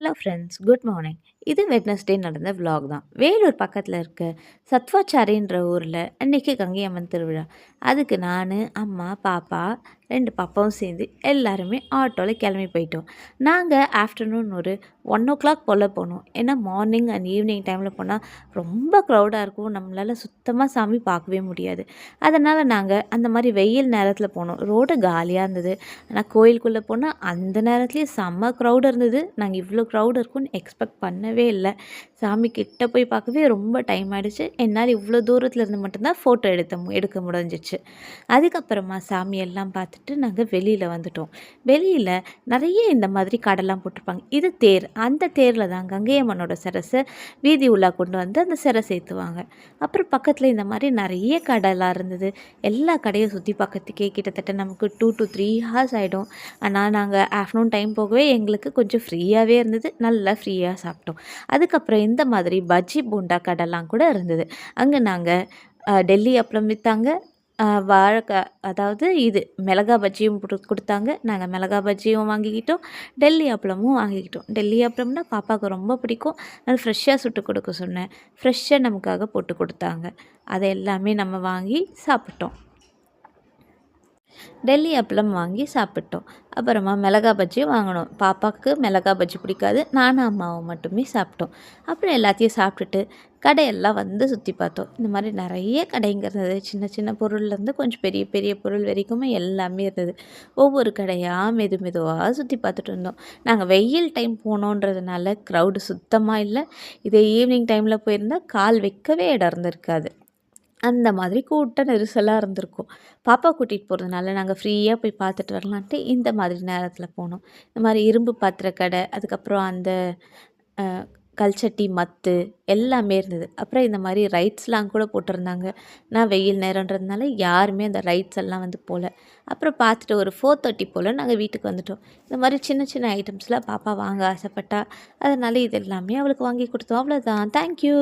Hello friends, good morning. இது Wednesday நடந்த vlog தான். வேலூர் பக்கத்தில் இருக்க சத்வாச்சாரின்ற ஊரில் அன்னைக்கு கங்கை அம்மன் திருவிழா. அதுக்கு நான், அம்மா, பாப்பா 2 பாப்பாவும் சேர்ந்து எல்லாருமே ஆட்டோவில் கிளம்பி போயிட்டோம். நாங்கள் ஆஃப்டர்நூன் ஒரு 1:00 போல் போனோம். ஏன்னா மார்னிங் அண்ட் ஈவினிங் டைமில் போனால் ரொம்ப க்ரௌடாக இருக்கும். நம்மளால் சுத்தமாக சாமி பார்க்கவே முடியாது. அதனால் நாங்கள் அந்த மாதிரி வெயில் நேரத்தில் போனோம். ரோடு காலியாக இருந்தது. ஆனால் கோயிலுக்குள்ளே போனால் அந்த நேரத்துலேயே செம்ம க்ரௌடு இருந்தது. நாங்கள் இவ்வளோ க்ரௌட் இருக்கும்னு எக்ஸ்பெக்ட் பண்ணவே இல்லை. சாமி கிட்ட போய் பார்க்கவே ரொம்ப டைம் ஆகிடுச்சு. என்னால் இவ்வளோ தூரத்தில் இருந்து மட்டும்தான் ஃபோட்டோ எடுக்க முடிஞ்சிச்சு. அதுக்கப்புறமா சாமியெல்லாம் பார்த்துட்டு நாங்கள் வெளியில் வந்துட்டோம். வெளியில் நிறைய இந்த மாதிரி கடைலாம் போட்டிருப்பாங்க. இது தேர். அந்த தேரில் தான் கங்கை அம்மனோட சிரசை வீதி உலா கொண்டு வந்து அந்த சிரசை ஏற்றுவாங்க. அப்புறம் பக்கத்தில் இந்த மாதிரி நிறைய கடைலாம் இருந்தது. எல்லா கடையும் சுற்றி பார்க்கறதுக்கே கிட்டத்தட்ட நமக்கு 2 to 3 ஹார்ஸ் ஆகிடும். ஆனால் நாங்கள் ஆஃப்டர்நூன் டைம் போகவே எங்களுக்கு கொஞ்சம் ஃப்ரீயாகவே இருந்தது. நல்லா ஃப்ரீயாக சாப்பிட்டோம். அதுக்கப்புறம் இந்த மாதிரி பஜ்ஜி போண்டா கடைலாம் கூட இருந்தது. அங்கே நாங்கள் டெல்லி அப்பளம் விற்றாங்க. வாழைக்காய், அதாவது இது மிளகா பஜ்ஜியும் கொடுத்தாங்க. நாங்கள் மிளகா பஜ்ஜியும் வாங்கிக்கிட்டோம். டெல்லி அப்பளமும் வாங்கிக்கிட்டோம். டெல்லி அப்பளம்னா பாப்பாவுக்கு ரொம்ப பிடிக்கும். அது ஃப்ரெஷ்ஷாக சுட்டு கொடுக்க சொன்னேன். ஃப்ரெஷ்ஷாக நமக்காக போட்டு கொடுத்தாங்க. அதை எல்லாமே நம்ம வாங்கி சாப்பிட்டோம். டெல்லி அப்பளம் வாங்கி சாப்பிட்டோம். அப்புறமா மிளகா பஜ்ஜியும் வாங்கினோம். பாப்பாவுக்கு மிளகா பஜ்ஜி பிடிக்காது. நானும் அம்மாவும் மட்டுமே சாப்பிட்டோம். அப்புறம் எல்லாத்தையும் சாப்பிட்டுட்டு கடையெல்லாம் வந்து சுற்றி பார்த்தோம். இந்த மாதிரி நிறைய கடைங்க இருந்தது. சின்ன சின்ன பொருள்லேருந்து கொஞ்சம் பெரிய பெரிய பொருள் வரைக்குமே எல்லாமே இருந்தது. ஒவ்வொரு கடையாக மெதுவாக சுற்றி பார்த்துட்டு இருந்தோம். நாங்கள் வெயில் டைம் போனோன்றதுனால க்ரௌடு சுத்தமாக இல்லை. இதே ஈவினிங் டைமில் போயிருந்தால் கால் வைக்கவே இடம் இருந்திருக்காது. அந்த மாதிரி கூட்ட நெரிசலாக இருந்திருக்கும். பாப்பா கூட்டிகிட்டு போகிறதுனால நாங்கள் ஃப்ரீயாக போய் பார்த்துட்டு வரலான்ட்டு இந்த மாதிரி நேரத்தில் போனோம். இந்த மாதிரி இரும்பு பாத்திர கடை, அதுக்கப்புறம் அந்த கல்சட்டி, மத்து எல்லாமே இருந்தது. அப்புறம் இந்த மாதிரி ரைட்ஸ்லாம் கூட போட்டிருந்தாங்க. நான் வெயில் நேரன்றதுனால யாருமே அந்த ரைட்ஸ் எல்லாம் வந்து போகல. அப்புறம் பார்த்துட்டு ஒரு 4:30 போல் நாங்கள் வீட்டுக்கு வந்துட்டோம். இந்த மாதிரி சின்ன சின்ன ஐட்டம்ஸ்லாம் பாப்பா வாங்க ஆசைப்பட்டா. அதனால் இது எல்லாமே அவளுக்கு வாங்கி கொடுத்தோம். அவ்வளோதான். தேங்க்யூ.